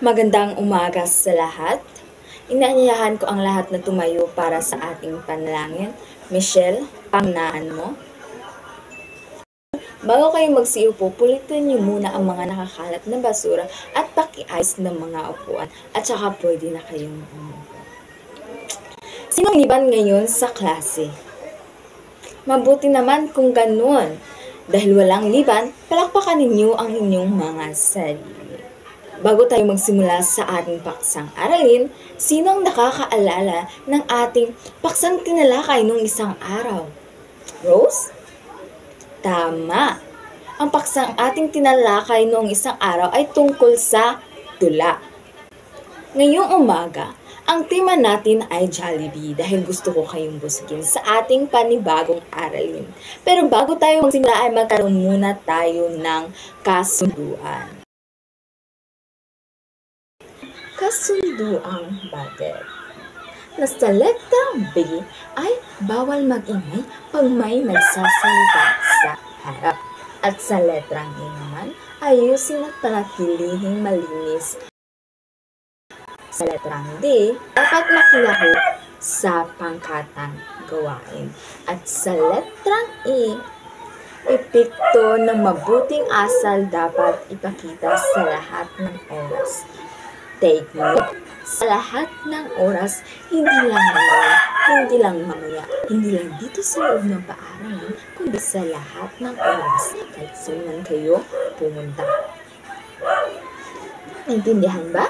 Magandang umaga sa lahat. Inaanyayahan ko ang lahat na tumayo para sa ating panalangin. Michelle, pangunahan mo. Bago kayo magsiupo, pulitin niyo muna ang mga nakakalat na basura at pakiayos ng mga upuan at saka pwede na kayong umupo. Sinong liban ngayon sa klase? Mabuti naman kung ganun. Dahil walang liban, palakpakan ninyo ang inyong mga sarili. Bago tayo magsimula sa ating paksang aralin, sino ang nakakaalala ng ating paksang tinalakay nung isang araw? Rose? Tama! Ang paksang ating tinalakay noong isang araw ay tungkol sa tula. Ngayong umaga, ang tema natin ay Jollibee dahil gusto ko kayong busugin sa ating panibagong aralin. Pero bago tayo magsimula ay magkaroon muna tayo ng kasunduan. Kasunduang bakit? Na sa letrang B ay bawal mag-ingay pag may nagsasalita sa harap. At sa letrang E naman, ayusin at panatilihing malinis. Sa letrang D, dapat makilaho sa pangkatang gawain. At sa letrang E, epekto ng mabuting asal dapat ipakita sa lahat ng oras. Take note, sa lahat ng oras, hindi lang mamaya, hindi lang dito sa loob ng paaralan, kundi sa lahat ng oras, kahit saan man kayo pumunta. Naintindihan ba?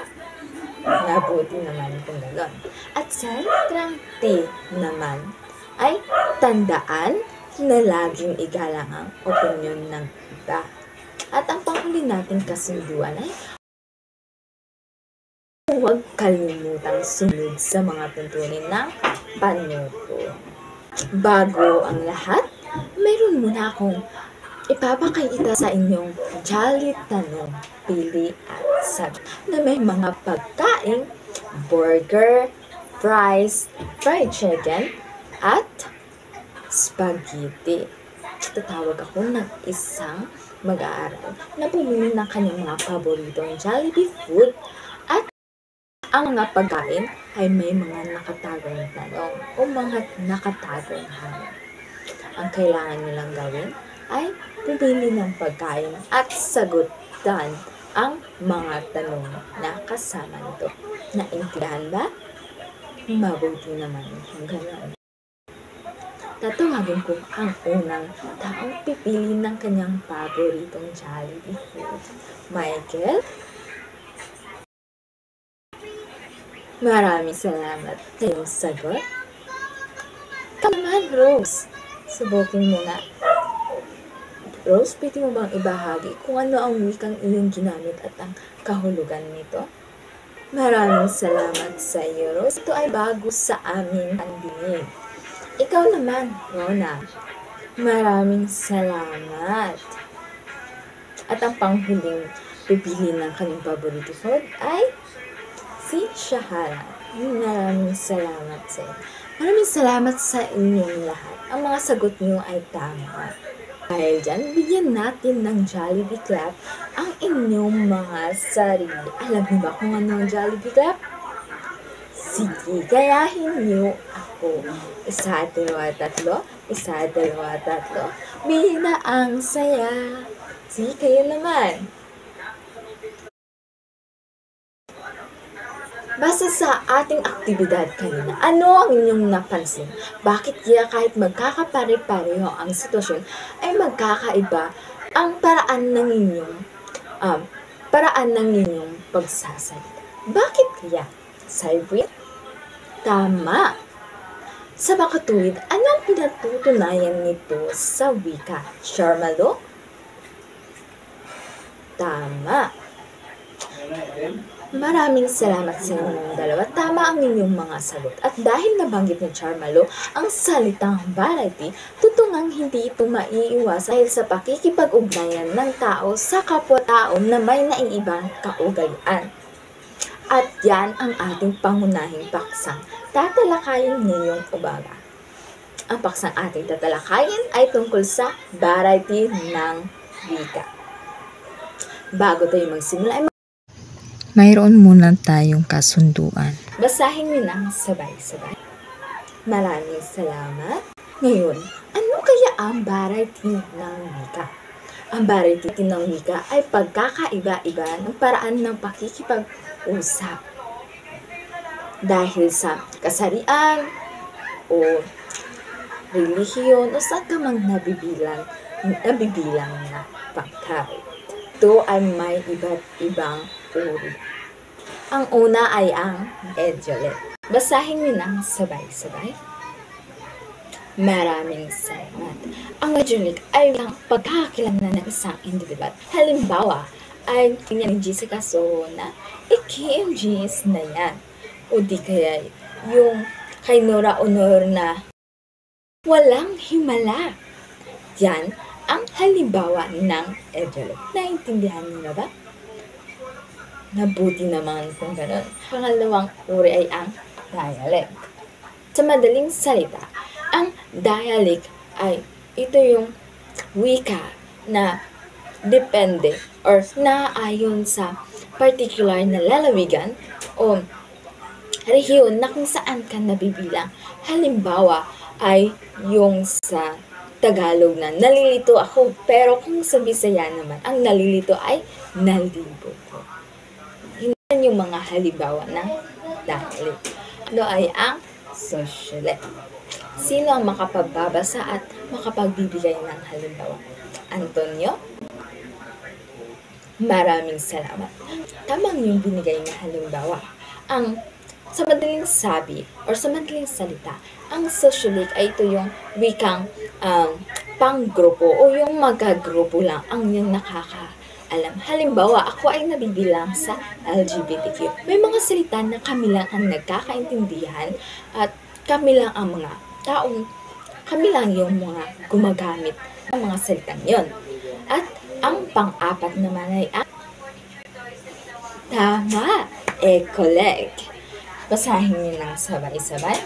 Mabuti naman kung gano'n. At sa letrang T naman, ay tandaan na laging igalang ang opinyon ng iba. At ang panghuli nating kasunduan ay huwag kalimutang sumunod sa mga tuntunin ng panuto. Bago ang lahat, meron muna akong ipapakita sa inyong jolly tanong, pili at sagot na may mga pagkain, burger, fries, fried chicken, at spaghetti. Tatawag ako ng isang mag-aaral na pumili ng kanyang mga paboritong Jollibee food at ang mga pagkain ay may mga nakatagong tanong o mga nakatagong hamon. Ang kailangan nilang gawin ay pumili ng pagkain at sagutan ang mga tanong na kasama nito. Naintindihan ba? Mabuti naman kung gano'n. Tatawagin ko ang unang taong pipili ng kanyang paboritong Jollibee food. Michael? Maraming salamat sa iyong sagot. Come on, Rose. Subukin mo na. Rose, pwede mo bang ibahagi kung ano ang wikang iyong ginamit at ang kahulugan nito? Maraming salamat sa iyo, Rose. Ito ay bago sa aming pandinig. Ikaw naman, Rona. Maraming salamat. At ang panghuling pipili ng kanyang paborito food ay si Shahara. Maraming salamat sa inyo. Maraming salamat sa inyong lahat. Ang mga sagot niyo ay tama. Dahil dyan, bigyan natin ng Jollibee Clap ang inyong mga sarili. Alam niyo ba kung ano ang Jollibee Clap? Sige, gayahin niyo ako. 1, 2, 3. 1, 2, 3. Bina ang saya. Sige, kayo naman. Base sa ating aktibidad kanina, ano ang inyong napansin? Bakit kaya kahit magkakapare-pareho ang sitwasyon ay magkakaiba ang paraan ng inyong pagsasalita? Bakit kaya? Cybrid? Tama! Sa makatuwid, ano ang pinatutunayan nito sa wika? Sharmalo? Tama! Maraming salamat sa inyong dalawa. Tama ang inyong mga sagot. At dahil nabanggit ni Charmalo ang salitang variety, tutungang hindi ito maiiwas dahil sa pakikipag-ugnayan ng tao sa kapwa-tao na may naiibang kaugalian. At yan ang ating pangunahing paksang tatalakayin ngayong umaga. Ang paksang ating tatalakayin ay tungkol sa variety ng wika. Bago tayo magsimula, mayroon muna tayong kasunduan. Basahin niyo ng sabay-sabay. Maraming salamat. Ngayon, ano kaya ang variety ng wika? Ang variety ng wika ay pagkakaiba-iba ng paraan ng pakikipag-usap. Dahil sa kasarian o relihiyon o saan ka mang nabibilang na pangkat. Ito ay may iba't ibang uri. Ang una ay ang Ediolet. Basahin niyo ng sabay-sabay. Maraming salamat. Ang Ediolet ay ang pagkakakilanlan ng isang individual. Halimbawa, ay tingnan ni Jessica Soho na i-KMGs na yan. O di kaya yung kay Nora Honor na walang himala. Yan ang halimbawa ng Ediolet. Naintindihan niyo na ba? Nabuti naman kung gano'n. Pangalawang uri ay ang dialect. Sa madaling salita, ang dialect ay ito yung wika na depende or naayon sa particular na lalawigan o rehiyon na kung saan ka nabibilang. Halimbawa ay yung sa Tagalog na nalilito ako, pero kung sa Bisaya naman, ang nalilito ay nalibo ko. Yan yung mga halimbawa ng dialect. Ano ay ang sociolect? Sino ang makapagbabasa at makapagbibigay ng halimbawa? Antonio? Maraming salamat. Tamang yung binigay na halimbawa. Sa madaling sabi or sa madaling salita, ang sociolect ay ito yung wikang panggrupo o yung magagrupo lang ang yung nakakaalam. Halimbawa, ako ay nabibilang sa LGBTQ. May mga salita na kami lang ang nagkakaintindihan at kami lang ang mga taong, kami lang yung mga gumagamit ng mga salitang yon. At ang pang-apat naman ay ang tama, ecolect. Basahin niyo ng sabay-sabay.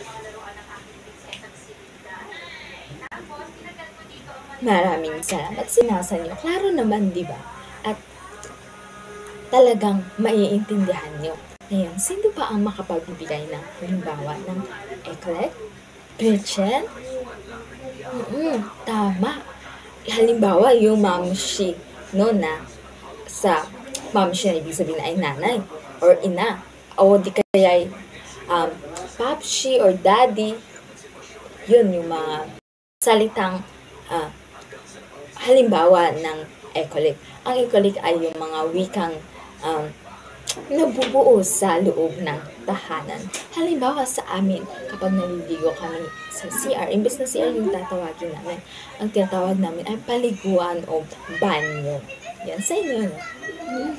Maraming salamat. Sinasa niyo. Klaro naman, di ba? At talagang maiintindihan niyo. Ngayon, sino pa ang makapagbibigay ng halimbawa ng ecolect? Gretchen? Tama. Halimbawa, yung mamshi, no, na sa mamshi na ibig sabihin ay nanay or ina. O di kaya papshi or daddy. Yun yung mga salitang halimbawa ng ecolect. Ang ecolect ay yung mga wikang nabubuo sa loob ng tahanan. Halimbawa sa amin, kapag naliligo kami sa CR, imbes na CR yung tatawagin namin, ang tinatawag namin ay paliguan o banyo. Yan sa inyo, no?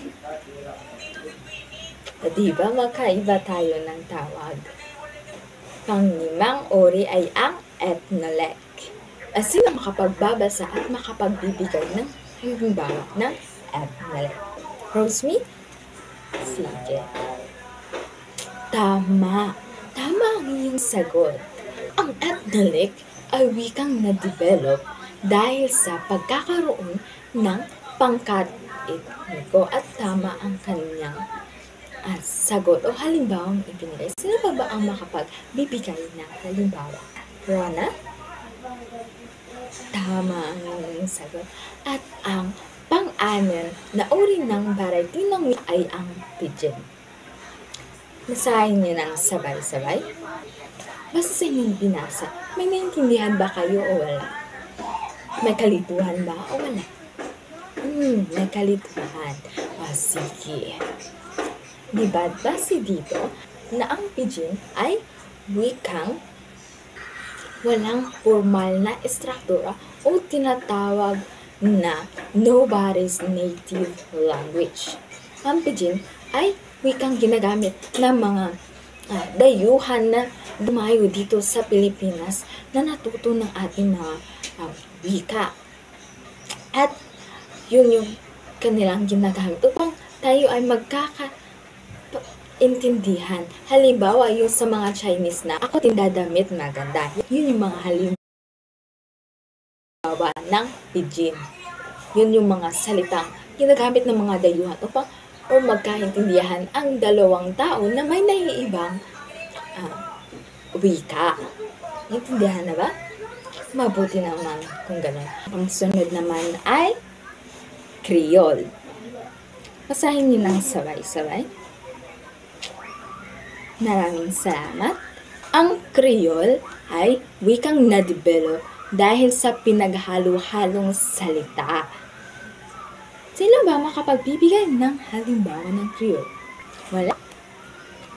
Diba magkaiba tayo ng tawag? Panglimang uri ay ang ethnolect. Sino makapagbabasa at makapagbibigay ng halimbawa ng ethnolect? Rosemary? Sige. Tama. Tama ang iyong sagot. Ang ethnolect ay wikang na-develop dahil sa pagkakaroon ng pangkat etniko at tama ang kanyang sagot o halimbawang ibinigay. Sino ba ang makapagbibigay ng halimbawa? Rona? Tama ang iyong sagot. At ang pang-anim na uri ng variety ng wika ay ang pidgin. Basahin niyo ng sabay-sabay. Basta sa inyong binasa, may naintindihan ba kayo o wala? May kalituhan ba o wala? May kalituhan. Sige. Diba base dito na ang pidgin ay wikang walang formal na estruktura o tinatawag na nobody's native language. Ang pidgin ay wikang ginagamit ng mga dayuhan na dumayo dito sa Pilipinas na natuto ng ating mga wika. At yun yung kanilang ginagamit upang tayo ay intindihan. Halimbawa, yung sa mga Chinese na ako tindadamit maganda. Yun yung mga halimbawa ng pidgin. Yun yung mga salitang ginagamit ng mga dayuhan upang o magkaintindihan ang dalawang tao na may naiibang wika. Naintindihan na ba? Mabuti naman kung gano'n. Ang sunod naman ay Creole. Basahin niyo ng sabay-sabay. Maraming salamat. Ang Creole ay wikang na-develop dahil sa pinaghalo-halong salita. Sino ba makapagbibigay ng halimbawa ng Creole? Wala?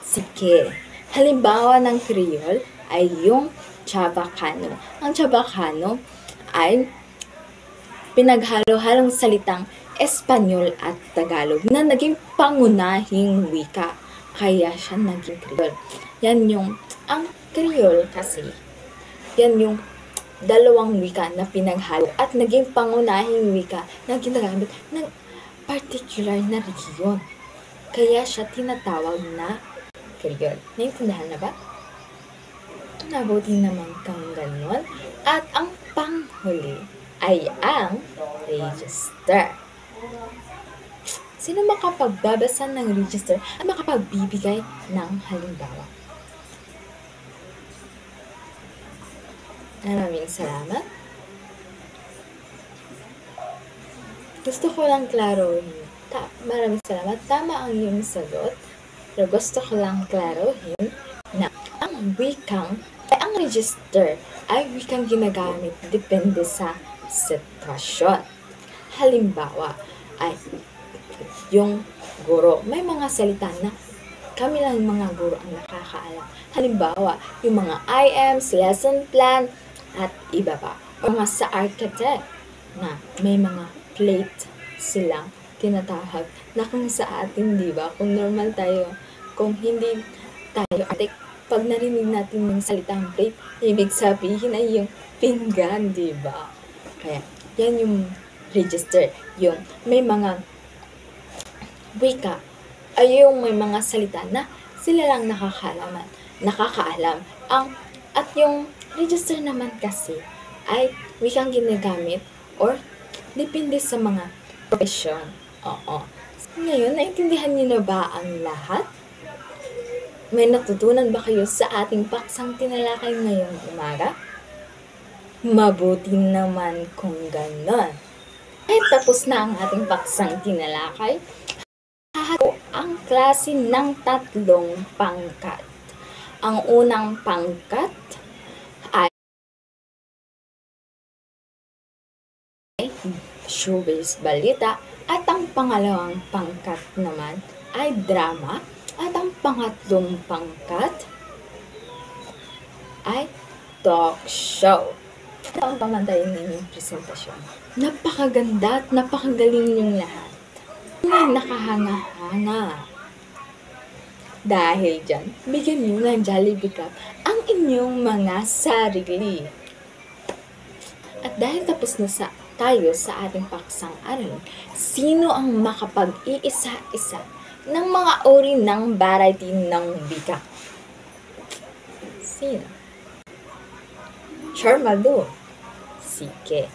Sige. Halimbawa ng Creole ay yung Chavacano. Ang Chavacano ay pinaghalo-halong salitang Espanyol at Tagalog na naging pangunahing wika. Kaya siya naging Creole. Ang Creole kasi, yan yung dalawang wika na pinaghalo at naging pangunahing wika na ginagamit ng particular na rehiyon. Kaya siya tinatawag na Creole. Naintindihan na ba? Nabuti naman kang ganon. At ang panghuli ay ang register. Sino makapagbabasa ng register at makapagbibigay ng halimbawa? Maraming salamat. Gusto ko lang klarohin. Maraming salamat. Tama ang iyong sagot. Pero gusto ko lang klarohin na ang register ay wikang ginagamit depende sa sitwasyon. Halimbawa ay yung guro. May mga salita na kami lang mga guro ang nakakaalam. Halimbawa, yung mga IMs, lesson plan, at iba pa. O mga sa architect na may mga plate silang tinatahag na kung sa atin, di ba? Kung normal tayo, kung hindi tayo architect, pag narinig natin yung salitang plate, ibig sabihin ay yung pinggan, di ba? Kaya, yan yung register. Yung may mga wika ay yung may mga salita na sila lang nakakaalam. At yung register naman kasi ay wikang ginagamit or depende sa mga profession. Oo. Ngayon, naintindihan niyo na ba ang lahat? May natutunan ba kayo sa ating paksang tinalakay ngayong umaga? Mabuti naman kung ganon. Ay tapos na ang ating paksang tinalakay. Hahato ang klase ng 3 pangkat. Ang unang pangkat ay showbiz balita at ang pangalawang pangkat naman ay drama at ang pangatlong pangkat ay talk show. Ang pamantayin ninyong presentasyon. Napakaganda at napakagaling yung lahat. Nakahanga-hanga. Dahil dyan, bigyan niyo ng Jollibee Cup ang inyong mga sarili. At dahil tapos na tayo sa ating paksang aralin, sino ang makapag-iisa-isa ng mga uri ng variety ng wika? Sino? Charmado. Sige.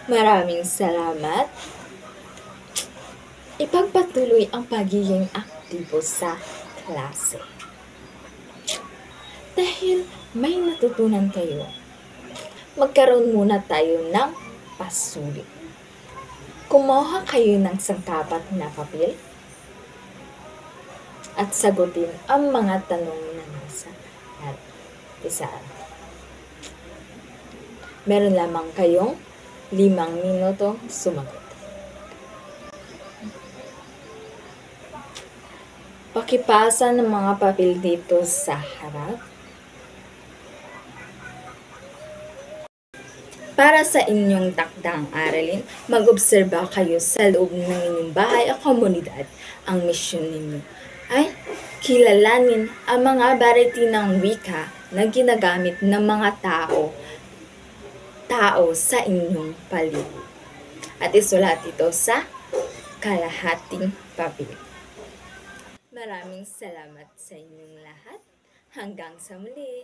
Maraming salamat. Ipagpatuloy ang pagiging aktibo sa klase. Dahil may natutunan kayo, magkaroon muna tayo ng pasulit. Kumuha kayo ng sangkapat na papel at sagutin ang mga tanong na nasa pisaan. Meron lamang kayong 5 minuto sumagot. Pakipasa ng mga papel dito sa harap. Para sa inyong takdang aralin, mag-obserba kayo sa loob ng inyong bahay o komunidad. Ang misyon ninyo ay kilalanin ang mga variety ng wika na ginagamit ng mga tao sa inyong paligid. At isulat ito sa kalahating papel. Maraming salamat sa inyong lahat. Hanggang sa muli.